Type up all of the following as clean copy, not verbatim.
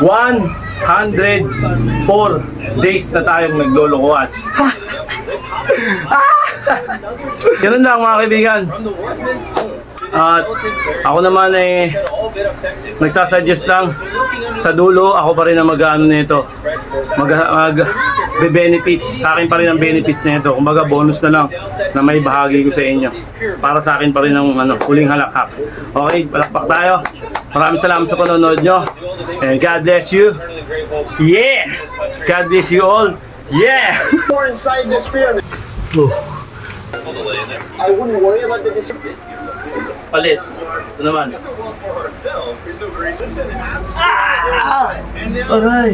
104 days na tayong naglulukuhan. Ganun lang mga kaibigan. At ako naman ay nagsasuggest lang sa dulo, ako pa rin ang mag-ano nito, mag-benefits, sa akin pa rin ang benefits nito. Kumbaga bonus na lang na may bahagi ko sa inyo. Para sa akin pa rin ang huling halakhak. Okay, palakpak tayo. Maraming salamat sa panonood nyo. And God bless you. Yeah! God bless you all. Yeah! More inside this pyramid. I wouldn't worry about the Palit. Ito naman. Aray!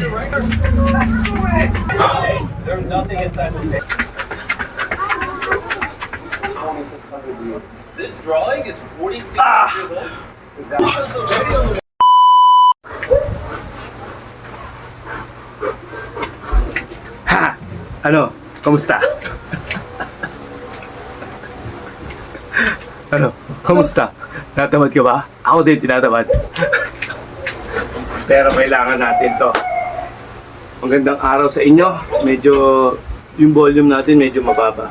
This drawing is 46 years old. Ha! Ano? Kamusta? Ano? Kamusta? Tinatamad ka ba? Ako din tinatamad. Pero kailangan natin to. Magandang araw sa inyo. Medyo, yung volume natin medyo mababa.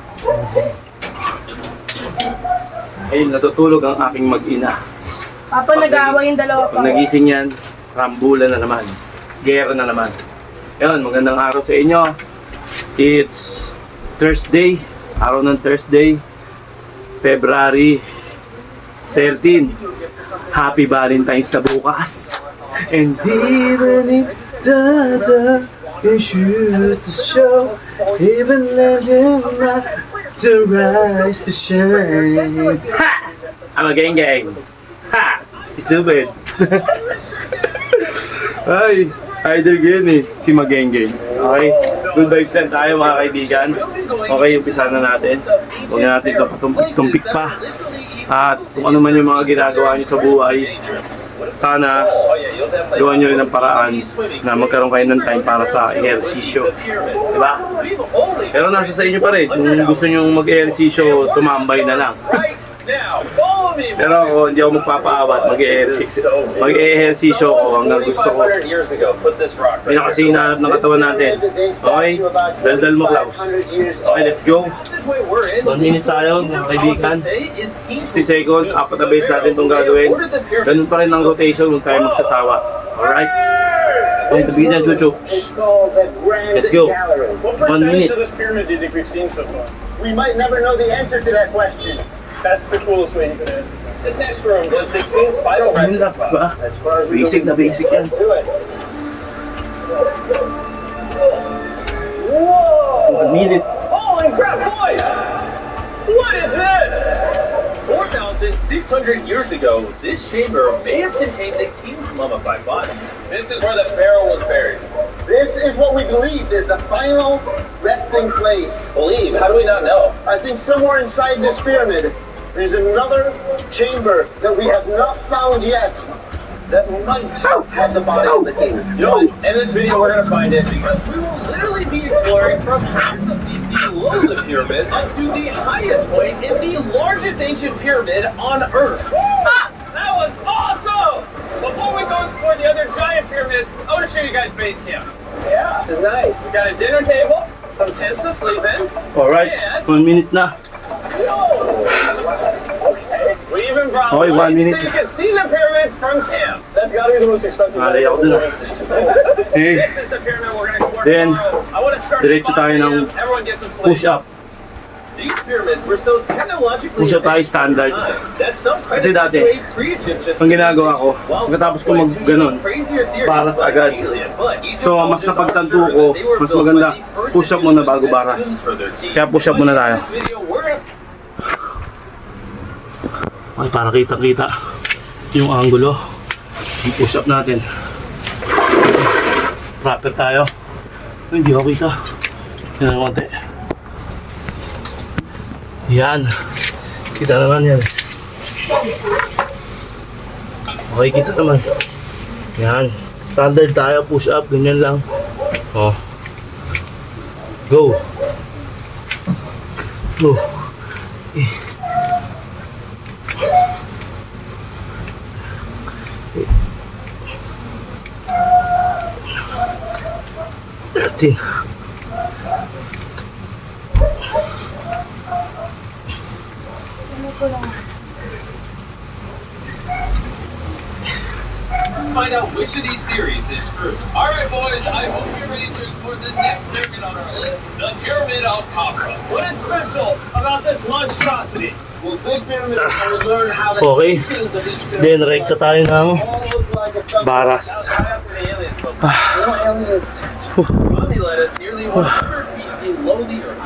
Ayun, natutulog ang aking mag-ina. Papa, nag-aaway yung dalawa pa. Pag nagising yan, rambulan na naman. Gera na naman. Ayun, magandang araw sa inyo. It's Thursday. Araw ng Thursday. February 13. Happy Valentine's na bukas. And even it doesn't, you should to show, even letting my to rise to shine. Ha! I'm a gang. Ha! Stupid. Ay, idol yun eh. Si Magengeng. Okay? Good vibes lang tayo mga kaibigan. Okay, umpisa na natin. Huwag na natin ito tumpik pa. At kung ano man yung mga ginagawa nyo sa buhay, sana gawan nyo rin ng paraan na magkaroon kayo ng time para sa ehersisyo. Diba? Pero nasa sa inyo pa rin. Kung gusto nyo mag-ehersisyo, tumambay na lang. Pero ako, hindi ako magpapaawat. Mag-ehersisyo ako hanggang gusto ko. Hindi na kasi hinahanap ng katawan natin. Okay? Daldal mo, Klaus. Okay, let's go. 1 minute tayo, mga kaibigan. 60 seconds, apat na base natin itong gagawin. Ganun pa rin ang rotation, huwag tayo magsasawa. Alright? Going to be done, Chuchu. Let's go. 1 minute. We might never know the answer to that question. That's the coolest way you could answer. This next room was the king's final resting spot. As far as we Basic na basic yan. Do it. A Whoa! minute. Holy crap, boys! What is this? 4,600 years ago, this chamber may have contained the king's mummified body. This is where the pharaoh was buried. This is what we believe is the final resting place. Believe? How do we not know? I think somewhere inside this pyramid, there's another chamber that we have not found yet that might have the body of the king. You know what? In this video, we're gonna find it because we will literally be exploring from hundreds of feet below the pyramids up to the highest point in the largest ancient pyramid on Earth. Ah! That was awesome! Before we go explore the other giant pyramids, I want to show you guys base camp. Yeah, this is nice. We got a dinner table, some tents to sleep in. Alright, 1 minute na. Okay. We even brought Okay, 1 lights minute. so you can see the pyramids from camp. That's got to be the most expensive. Alay ako dun. Eh, This is the pyramid we're going to explore then, tomorrow. I want to start diretso tayo ng everyone get some sleep. push up. These pyramids were so technologically Push up tayo advanced standard. at the time that some Kasi credit dati, to a pre-Egyptian ang ginagawa ko, while pagkatapos ko some mag point to ganon, crazier theories paras like agad. alien. But So, mas Egyptologists napagtanto are ko, certain that they were mas built maganda, by the first push up muna bago Egyptians as baras. tombs for their king. Kaya push up muna tayo. In this video, we're gonna Ay, para kita-kita yung angulo. Yung push up natin. Proper tayo. Ay, hindi ako kita. Yan ang konti. Yan. Kita naman yan. Okay, kita naman. Yan. Standard tayo, push up, ganyan lang. Oh. Go. Go. 13. Find out which of these theories is true. All right, boys, I hope you're ready to explore the next pyramid on our list, the Pyramid of Khafra. What is special about this monstrosity? Well, this pyramid, we learn how the Okay. casings of each Then, pyramid rekta tayo ng all look like it's something. Baras. After the aliens spoke, Aliens. Romney led us nearly 100 feet below the earth,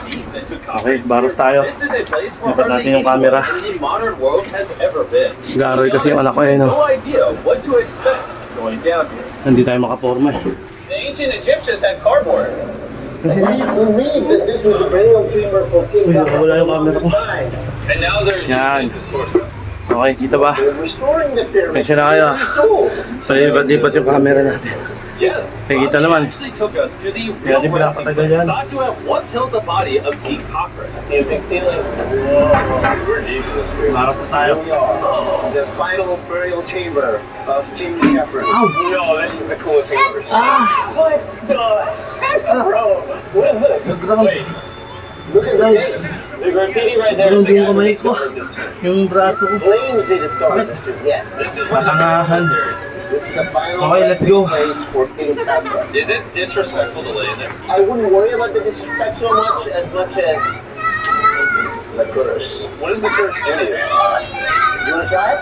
deep into Khafra. Okay, baras tayo. This is a place where Dapat hardly natin yung camera. anyone in the modern world has ever been. Garoy kasi yung anak ko eh, no? No idea what to expect going down here. Hindi tayo makaporma eh. The ancient Egyptians had cardboard. We believe that this was the burial chamber for King Uy, Khafra nakawala yung for the camera ko. longest time. And now they're Yan. using it to store stuff. Okay, kita ba? They're restoring the pyramid. Pensya na kayo. Restored. So, lipat-lipat yung camera natin. Yes, Nakikita Romney naman. actually took us to the Kaya real di resting pinapatagal place yan. thought to have once held the body of King Khafra. See a big ceiling? Baras na tayo. Here we are, the final burial chamber of King Khafra. No, this is the coolest thing I've ever seen. What the heck, bro? What is this? Wait, Look at the date. the graffiti right there is the guy who discovered this tomb. yung braso ko. Claims they discovered this tomb. Yes, This is where the Matangahan. this is the final Okay, let's go. resting place for King Khafra. Is it disrespectful to lay in there? I wouldn't worry about the disrespect so much as the curse. What is the curse do to you? Do you want to try it?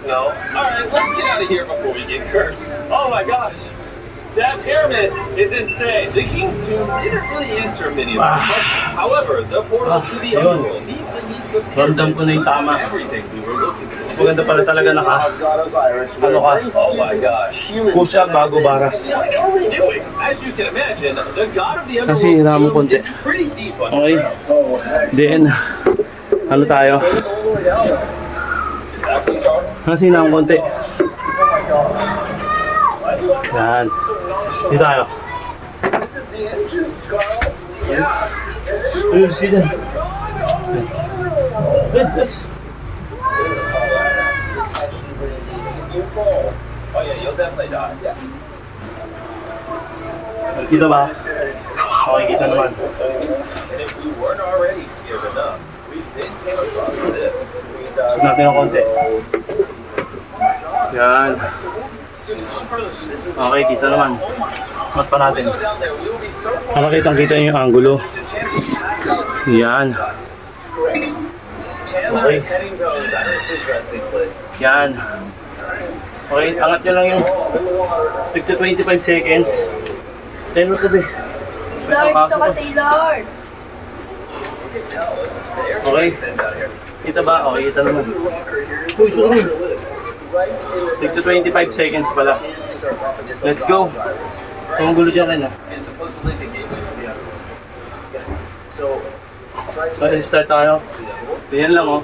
No. Alright, let's get out of here before we get cursed. Oh my gosh. That pyramid is insane. The king's tomb didn't really answer many of our questions. However, the portal to the yun. underworld, deep beneath the Ramdam ko na yung pyramid, tama. everything we were looking for. Maganda pala talaga naka. Of God Osiris, Ano ka? Oh my gosh. Push up bago baras. What are we doing? As you can imagine, the god of the Kasi underworld's hirapan mo tomb konti. is pretty deep Okay. underground. Oh, heck. Then, ano tayo? It's all the way down. Actually, Charles, Kasi na konti. Yan. Dito tayo. This is the entrance, Carl. Ayun, sila. Yes. It's actually pretty deep. If you fall, oh yeah, you'll definitely die. Kita ba? Okay, kita naman. And if we weren't already scared enough, we then came across this. Gusto natin ng konti. Yan. Okay, kita naman. Mat pa natin. Go down there, we will be so far. Para kitang-kita yung angulo. Yan. Chandler Okay. is heading to Osiris' resting place. Yan. Okay, angat nyo lang yung 25 seconds. Then, what be? Lord, ito ka, Taylor. You can tell it's the air's Okay. pretty thin down here. Kita ba? Okay, kita naman. right in the 25 seconds pala. is the sarcophagus of Let's go. God Osiris. Ang gulo dyan rin ah. It's supposedly the gateway to the underworld. So, try to Okay, start tayo. Yan lang oh.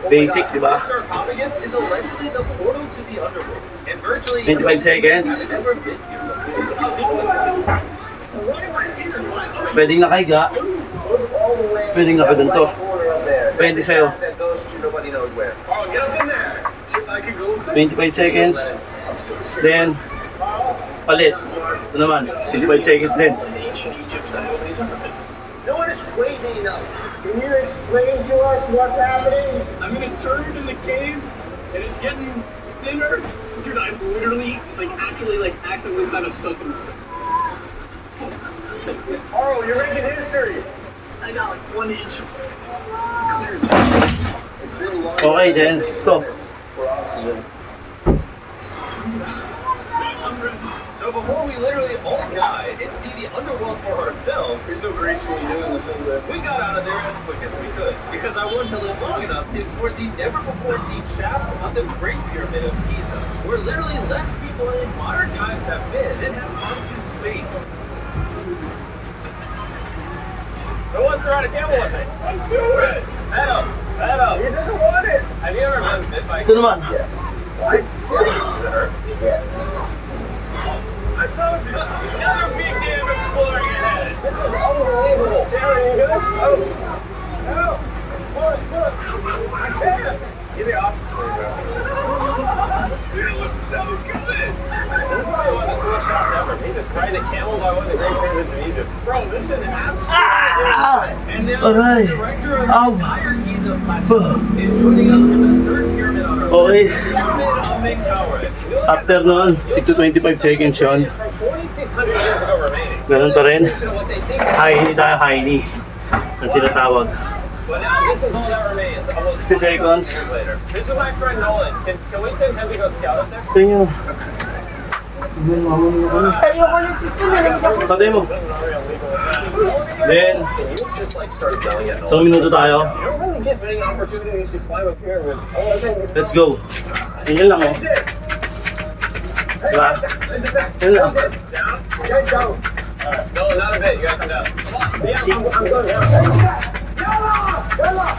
Basic, di ba? This sarcophagus is allegedly the portal to the underworld. And virtually 25 seconds. never been here before. Pwedeng nakahiga. all the way Pwedeng nakadunto. corner up there. Pwede sa'yo. That goes to nobody knows where. Oh, get up in there! I can go 25 seconds. Then, palit. Ito naman, 25 seconds din. No one is crazy enough. Can you explain to us what's happening? I'm gonna turn in the cave, and it's getting thinner. Dude, I'm literally, actually, actively kind of stuck in this thing. Oh, you're making history. I got 1 inch of clear. It's been long. Okay, then, stop. For oxygen. So before we literally all die and see the underworld for ourselves, There's no gracefully doing this, is there? we got out of there as quick as we could. Because I wanted to live long enough to explore the never-before-seen shafts of the Great Pyramid of Giza, where literally less people in modern times have been and have gone to space. Who wants to ride a camel with me? Let's do it! Head up! Head up! He doesn't want it. Have you ever been bit by a Ito naman. Yes. What? Yes. I told you! Another big day of exploring ahead! This is unbelievable. Taylor, you good? Oh! No! Look! I can't! Give me off. Dude, it looks so good! find a camel by one of the great pyramids in Egypt. Bro, this is absolutely And now Aray. the director of Ow. the entire Giza Plateau is showing us the third pyramid on Earth. Okay. The Pyramid of Menkaure. After nun, tigto 25 seconds yun. From 4,600 years ago remaining. Ganun pa rin. Section of what they think Heini tayo, Heini. Ang tinatawag. But now this is all that remains. Almost 60 seconds. years later. This is my friend Nolan. Can we send him to go scout up there? Ito nyo. Ayoko na dito, narinig ako. Patay mo. Then, Can you just like start yelling at Nolan? isang minuto tayo. You don't really get many opportunities to climb a pyramid. Let's go. Yan lang oh. Diba? Yan lang. Get down. No, not a bit. You gotta come down. Yeah, See? I'm going down.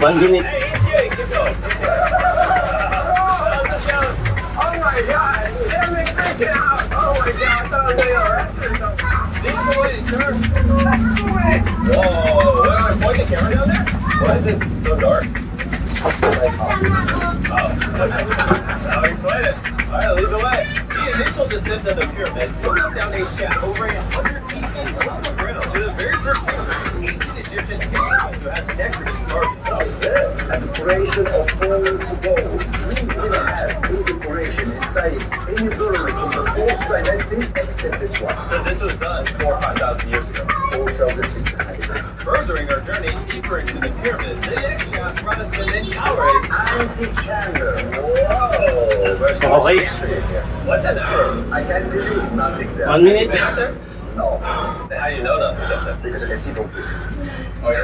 1 minute. Hey, ETA, keep going. Oh my god, they're freaking out. Oh my god, I thought I was getting arrested or something. Lead the way, sir. Whoa, wait, am I pointing the camera down there? Why is it so dark? Oh, okay. Now excited. All right, lead the way. The initial descent of the pyramid took us down a shaft over 100 feet below the ground to the very first chamber. Ancient Egyptian history to have decorative carving. What is this? A decoration of fallen bowls. 3.5 in decoration inside any pyramid from the 4th dynasty except this one. So this was done 4,000 or 5,000 years ago. 4,600. Furthering our journey deeper into the pyramid, the next shaft brought us to Menkaure's. Anti-chamber. Whoa, there's so much Okay. history in here. What's in there? I can tell you nothing there. 1 minute. Been up there? No, Then how do you know nothing's up there? because I can see from here.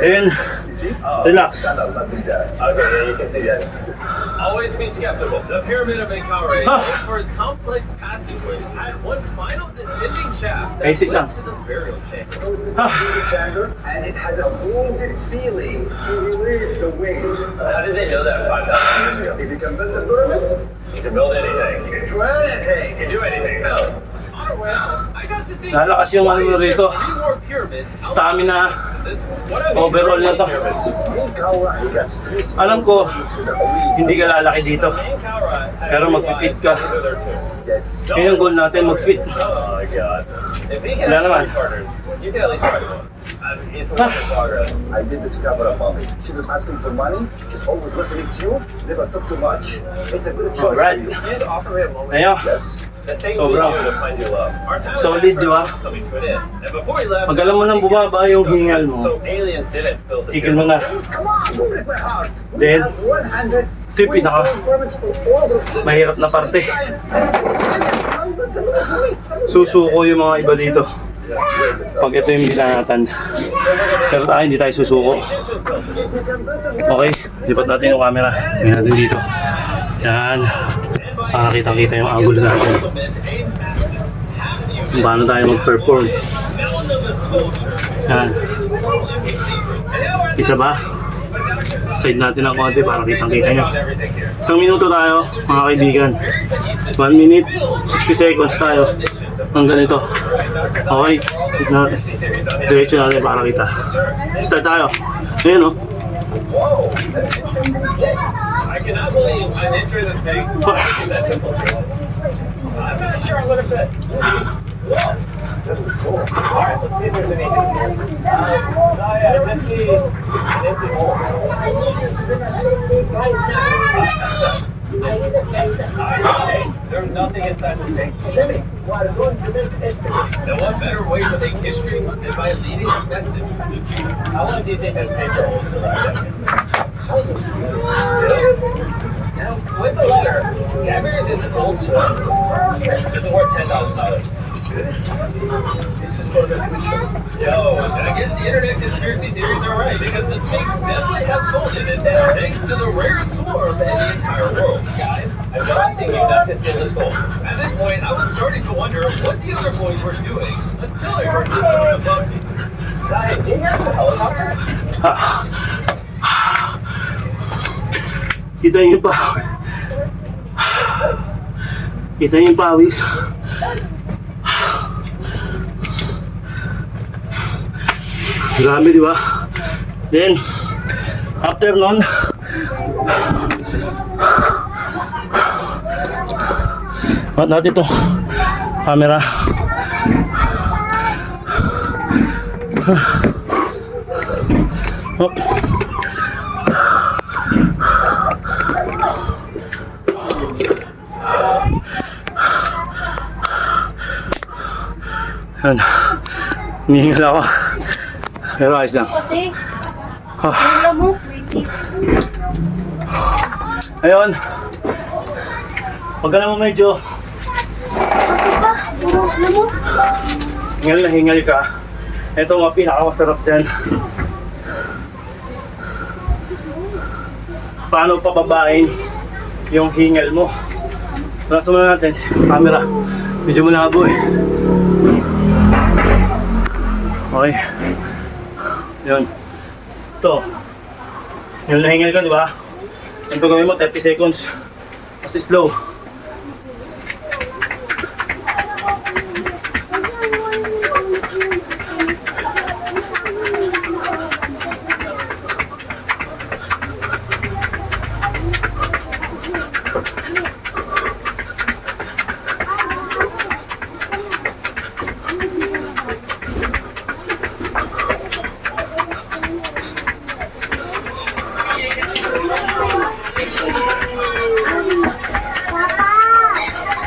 Then, You see? relax. Standard, nothing there. Okay, yeah, you can see Yes. Always be skeptical. The Pyramid of Menkaure, Ah. known for its complex passageways, had one final descending shaft that Basic lang. led to the burial chamber. So it's just a chamber, and it has a vaulted ceiling to relieve the weight. How did they know that 5,000 years ago? If you can build a pyramid, You can build anything. you can do anything. You can do anything. No. On our way home, I got to think. Lalakas yung why ano is there rito. 3 more pyramids outside Stamina. this one? What are these Overall na to. pyramids? Menkaure, you got 3 small Alam ko, pyramids with a wings. hindi ka lalaki dito. Menkaure had Pero 3 magpipit wives. ka. These are their tombs. Yes. Yun yung goal natin, mag-fit. Oh my god. If he can Wala have naman. 3 partners, you can at least find one. I mean, it's a work in progress. I did discover a mommy. She was asking for money. She's always listening to you. Never talk too much. It's a good choice Alright. for you. You just offer me a moment. Ayo, Yes. The things So, we bro. do to find your love. Our time Solid, with di ba? Astro was coming to an end. And before he left, pag alam mo nang bumaba yung hingal mo, so aliens didn't build the tigil mo na. Please, come on, don't break my heart. We Then, have 100 ito yung pinaka mahirap na parte. Susuko yung mga iba dito. Pag ito yung binanatan. Pero tayo, hindi tayo susuko. Okay, lipat natin yung camera. Tingnan natin dito. Yan. Para kitang-kita yung angulo natin. Kung paano tayo mag-perform. Yan. Kita ba? Side natin ng konti para kitang-kita nyo. Isang minuto tayo, mga kaibigan. 1 minute, 60 seconds tayo. Hanggang ito. Okay, diretso natin para kita. Start tayo. Ayan o. Whoa! I cannot believe I'm entering this big that temple. I'm not sure I'm gonna fit. Whoa! This is cool. Alright, let's see if there's anything. Oh yeah, just see an empty hole. There's nothing inside this thing. Jimmy, we are going to make estimate. And what better way to make history than by leading a message to the future? How long do you think this paper will survive? With the letter, carry this gold sword. Perfect. This is worth $10,000. This is for the future. Yo, I guess the internet conspiracy theories are right because this space definitely has gold in it now, thanks to the rarest sword in the entire world. Guys, I'm trusting you not to steal this gold. At this point, I was starting to wonder what the other boys were doing until I heard this sound above me. Zai, do you hear some helicopter? Kita niyo pa. Kita niyo yung pawis. Grabe, di ba? Then, after nun, mat natin to camera. Hop. Yan. Hinihingal ako. Pero ayos lang. Kasi, wala mo, crazy. Ayun. Huwag ka naman medyo Bakit ba? Alam mo? hingal na hingal ka. Ito mga pinakamasarap dyan. Paano pababain yung hingal mo? Nasa muna natin. Camera. Medyo malabo eh. Okay. Yun. Ito. Yung nahingal ka, di ba? Ang gagawin mo, 30 seconds. Mas slow.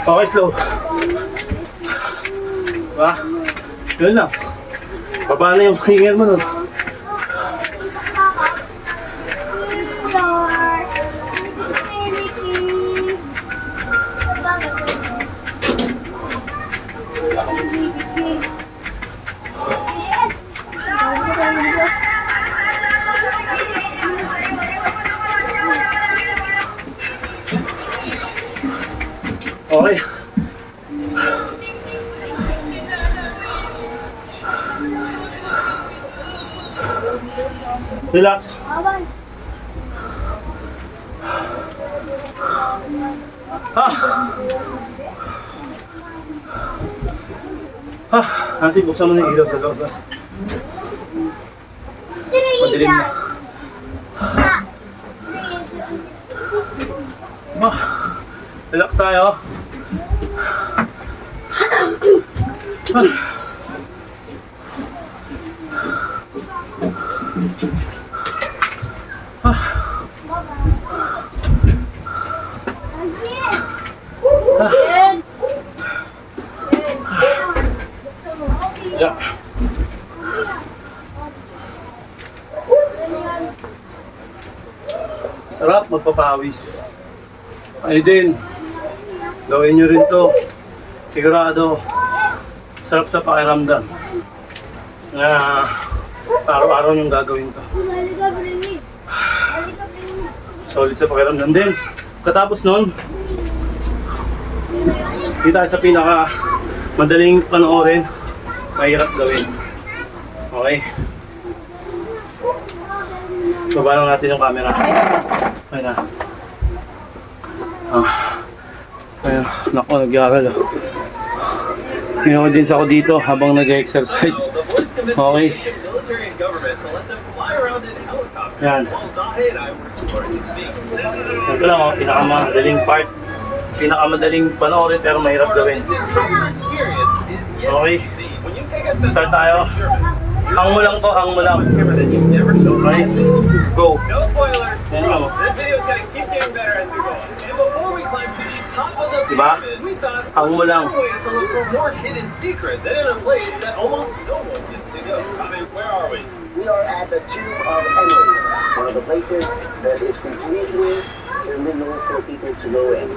Okay, slow. Diba? Yun lang. Baba na yung hingal mo nun. Okay. Relax. Nanti buksan mo na yung ilaw sa loob. Madilim na. Relax tayo. Yeah. Sarap magpapawis. Ay din. Gawin nyo rin to. Sigurado. Sarap sa pakiramdam. Na araw-araw yung gagawin to. Solid sa pakiramdam din. Katapos nun, di tayo sa pinaka madaling panoorin, mahirap gawin. Okay? Baba lang natin yung camera. Ayun na. Ayun, naku, nag-aaral. Ngayon din ako dito habang nag-exercise. Okay. Yan. Ito lang oh, pinakamadaling part. Pinakamadaling panoorin pero mahirap gawin. Okay. Start tayo. Hang mo lang to, hang mo lang. Okay. Go. No spoiler. Yan lang oh. This video is gonna keep getting better as we go. And before we climb to the top of the Diba? pyramid, we thought Hang mo lang. way to look for more hidden secrets and in a place that almost no one gets to go. I mean, where are we? We are at the Tomb of Enlil, one of the places that is completely illegal for people to go in.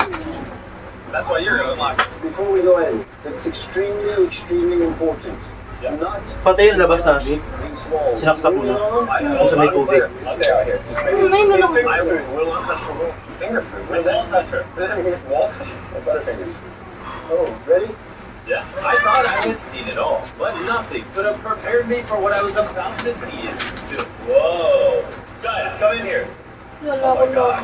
That's why you're gonna unlock it. Before we go in, it's extremely, extremely important. Not Pati yung labas natin. these walls. Sinaksak mo na. I Kung sa may tubig. I'll stay out here. Just maybe. May nulong. I will not touch the wall. Finger food. What's wall toucher? Wall toucher. Butterfingers. Oh, ready? Yeah. I thought I had seen it all, but nothing could have prepared me for what I was about to see in this film. Whoa. Guys, come in here. Wala ko log.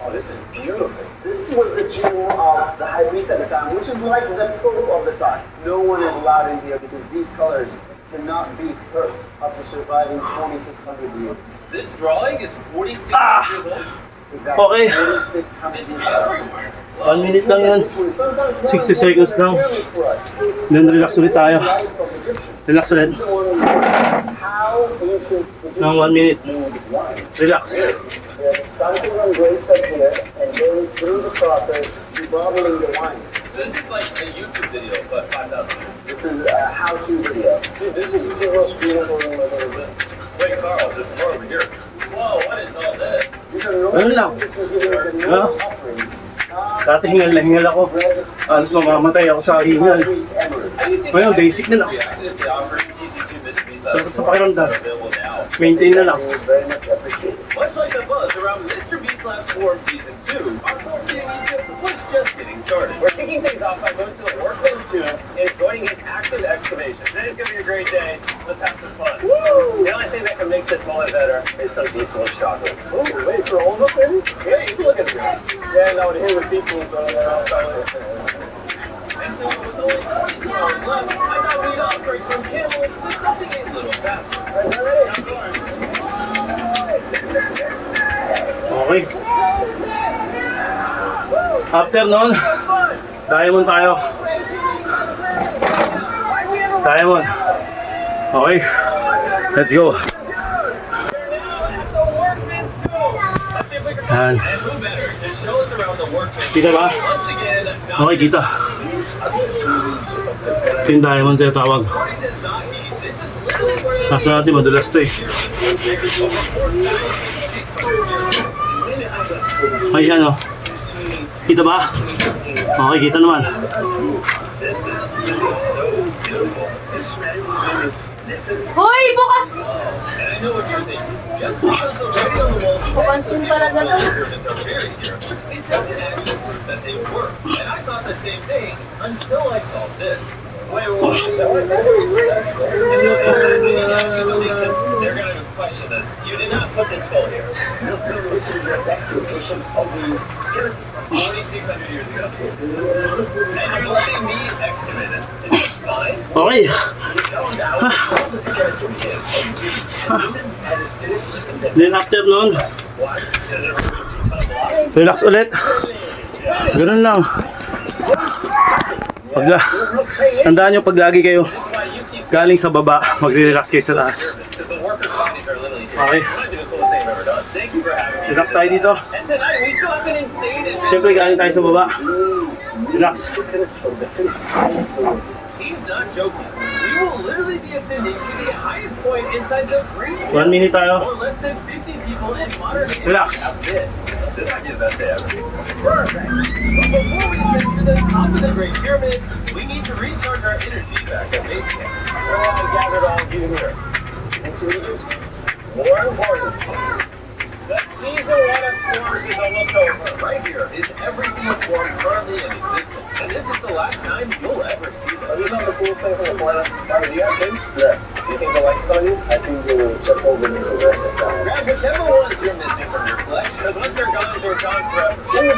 Oh, this is beautiful. This was the tomb of the high priest at the time, which is like the Pope of the time. No one is allowed in here because these colors cannot be hurt after surviving 4,600 years. This drawing is 46 years old. Exactly. Okay. 4,600 It's years. everywhere. 1 minute lang yan. Sometimes 60 seconds lang. for us. Then relax ulit tayo. Life of Egyptians. Relax ulit. The one ng 1 minute. Relax. Yes, starting on grapes up here and going through the process, debottling the wine. So this is like a YouTube video, but 5,000. This is a how-to video. Dude, this is the most beautiful room I've ever been. Wait, Carl, there's more over here. Whoa, what is all this? These are normal, Ano lang? this is giving the normal offerings. Dati hingal na hingal ako. Alas mamamatay ako sa hingal. Priest Emery. How do you think Ngayon, basic na lang. reacted if they offered CC2 Mystery Sa pakiramdam. available now? Maintain na lang. Very much appreciated. Much like the buzz around Mr. Beast Lab Swarm Season 2, our fourth day in Egypt was just getting started. We're kicking things off by going to the Workbench 2 and joining an active excavation. Today's gonna be a great day. Let's have some fun. Woo! The only thing that can make this moment better is some diesel's chocolate. Ooh, wait, for all of us, baby? Yeah, you can look at it. Yeah, no, here with diesel's, but I'll probably... And so, with only 22 hours left, I thought we'd upgrade from camels to something a little faster. Okay. After nun, diamond tayo. Diamond. Okay. Let's go. Yan. And who better to show us around the workbench? Kita ba? Once again, Okay, kita. Ito yung diamond tayo tawag. according to Zahi, this is literally where the Nasa natin, madulas to eh. over 4,600 years. Ay, ano? Kita ba? Okay, kita naman. This is so beautiful. Hoy, bukas! And I know what you're thinking. Just because the writing on the wall says Papansin talaga to. pyramids are buried here, it doesn't actually prove that they were. And I thought the same thing until I saw this. Wait, that's cool. And so, I need to ask you something because they're going to question this. You did not put this skull here. No, this is the exact location of the skeleton. 4,600 years ago. And you're letting me excavate it. Is this fine? Okay. We found out how the skeleton is. And it's this. Then after nun, Why? Does it remove 2 ton block? relax ulit. Ganun lang. Tandaan nyo, pag lagi kayo That's why you keep galing sa baba, magre-relax kayo sa taas. because the workers find it are literally here. Okay. I'm gonna do the coolest thing I've ever done. Thank you for having me. Relax tayo dito. And tonight we still have an insane adventure. Siyempre, galing tayo sa baba. Relax. He's not joking. We will literally be ascending to the highest point inside the Great 1 minute tayo. or less than 50 people in modern age Relax. have been. This might be the best day ever. Perfect. But before we ascend to the top of the Great Pyramid, we need to recharge our energy back at base camp. Well, I gathered all of you here. And to Egypt. More important, the season 1 of swarms is almost over. Right here is every single swarm currently in existence, and this is the last time you'll ever see Are them. these not the coolest things on the planet? Do you have kids? Yes. Do you think the lights on you? I think they will just hold them for the rest of time. Grab whichever ones you're missing from your collection, because once they're gone forever. You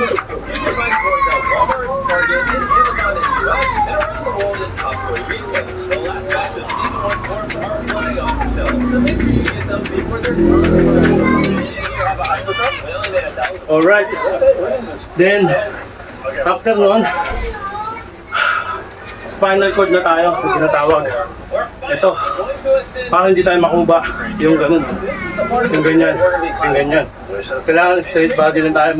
can find swarms at Walmart, Target, and Amazon in the US, and around the world in top toy retailers. The last batch of season 1 swarms are flying off the shelf, so make sure you get them before they're gone forever. You have a hypercup? We only made 1,000. Alright. Then, after nun, spinal cord na tayo, yung tinatawag. We're Ito, going to ascend. para hindi tayo makuba. Yung ganun. This is the part of Yung the ganyan. we're going to be Yung ganyan. Kailangan straight body lang tayo.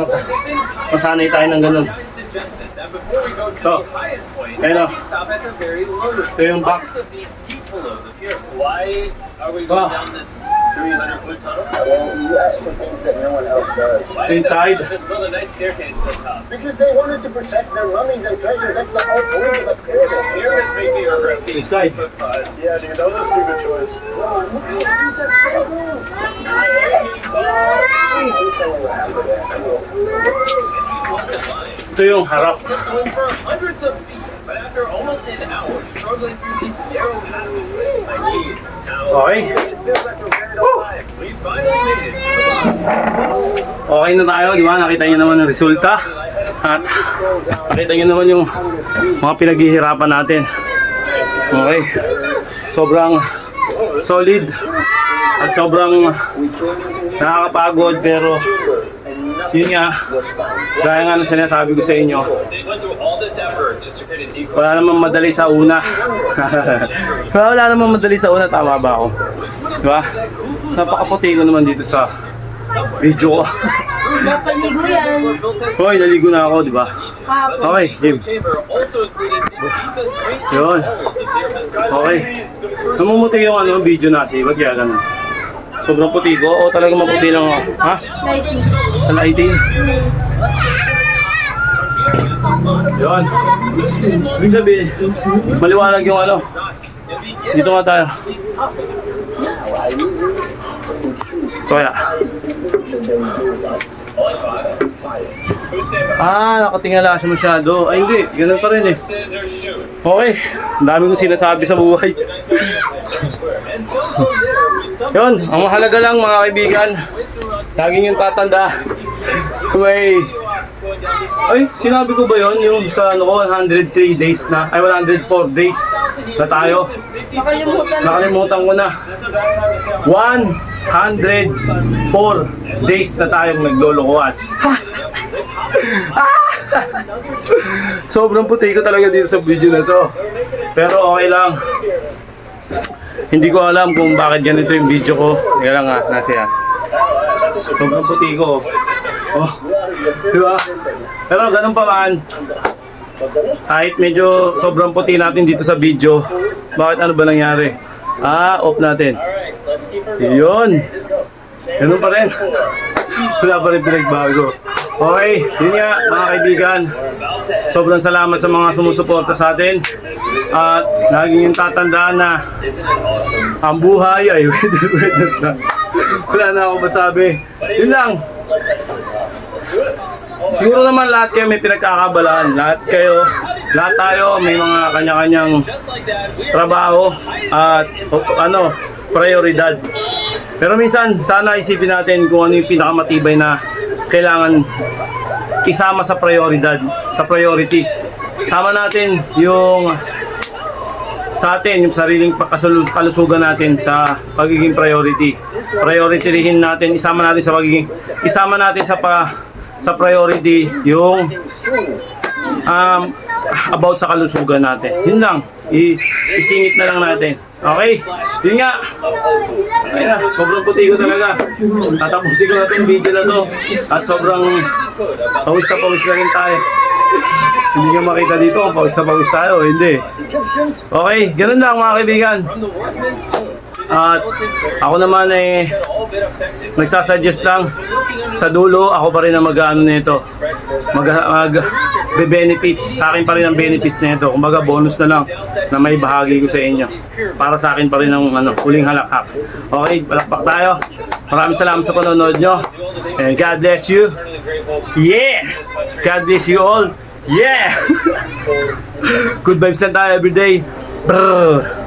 Masanay tayo ng ganun. suggested that before we go to Ito. the highest point, Ayun o. we stop at the very lowest Ito yung back. hundreds of feet below the pyramid. Why are we Ah. going down this 300-foot tunnel? Well, you ask for things that no one else does. Why didn't Inside. they just build a nice staircase to the top? Because they wanted to protect their mummies and treasure. That's the whole point of the pyramid. Pyramids make me regret being Inside. 6'5". Yeah, dude, that was a stupid choice. Wasn't mine. Ito yung harap. Kept going for hundreds of feet, but after almost an hour struggling through these narrow passageways, my knees now Okay. feels like we're buried alive. We finally made it to the bottom. Okay na tayo, di ba? Nakita nyo naman ang resulta. At nakita nyo naman yung mga pinaghihirapan natin. Okay. Sobrang solid at sobrang nakakapagod, pero yun nga, gaya nga ng sinasabi ko sa inyo, They went through all this effort just to create a deep wala namang madali sa una. Wala namang madali sa una, tama ba ako? Diba? napakaputi ko naman dito sa video ko. Napaligo yan. Hoy, naligo na ako, di ba? Kahapon. Okay, game. chamber also including the deepest point in Yun. all of the pyramid. Okay. Namumuti yung video natin. Ba't kaya ganun? Sobrang puti ko? O talaga maputi lang ako? Ha? Lighting. Sa lighting? Yun. Ibig sabihin, maliwanag yung ano. Dito nga tayo. Kaya. Nakatingala siya masyado. Ay hindi, ganun pa rin eh. Scissors, shoot. Okay, ang dami kong sinasabi sa buhay. Yun, ang mahalaga lang mga kaibigan, laging yung tatanda. Ay, sinabi ko ba yun? Yung sa ano ko, 103 days na, ay 104 days na tayo. Nakalimutan ko na. 104 days na tayong naglolokohan. Sobrang puti ko talaga dito sa video na to. Pero okay lang. Hindi ko alam kung bakit ganito yung video ko. Teka lang nga, nasa yan. Sobrang puti ko. Oh, di ba? Pero ganun pa man, kahit medyo sobrang puti natin dito sa video, bakit ano ba nangyari? Off natin. Yun. Ganun pa rin. Wala pa rin pinagbago. Okay, yun nga mga kaibigan. Sobrang salamat sa mga sumusuporta sa atin. At laging yung tatandaan na ang buhay ay weather lang. Wala na akong masabi. Yun lang. Siguro naman lahat kayo may pinagkakabalaan. Lahat tayo may mga kanya-kanyang trabaho at prioridad. Pero minsan, sana isipin natin kung ano yung pinakamatibay na kailangan isama sa prioridad, sa priority. Sama natin yung sa atin, yung sariling kalusugan natin sa pagiging priority. Priority natin, isama natin sa priority yung about sa kalusugan natin. Yun lang. Isingit na lang natin. Okay? Yun nga. Ayun na. Sobrang puti ko talaga. Tatapusin ko natin yung video na to. At sobrang pawis na rin tayo. Hindi nga makita dito kung pawis tayo. Hindi. Okay. Ganun lang mga kaibigan. At ako naman nagsasuggest lang sa dulo, ako pa rin ang mag-ano nito. Mag-benefits. Sa akin pa rin ang benefits nito. Kumbaga bonus na lang na may bahagi ko sa inyo. Para sa akin pa rin ang huling halakhak. Okay, palakpak tayo. Maraming salamat sa panonood nyo. And God bless you. Yeah! God bless you all. Yeah! Good vibes lang tayo everyday. Brrr!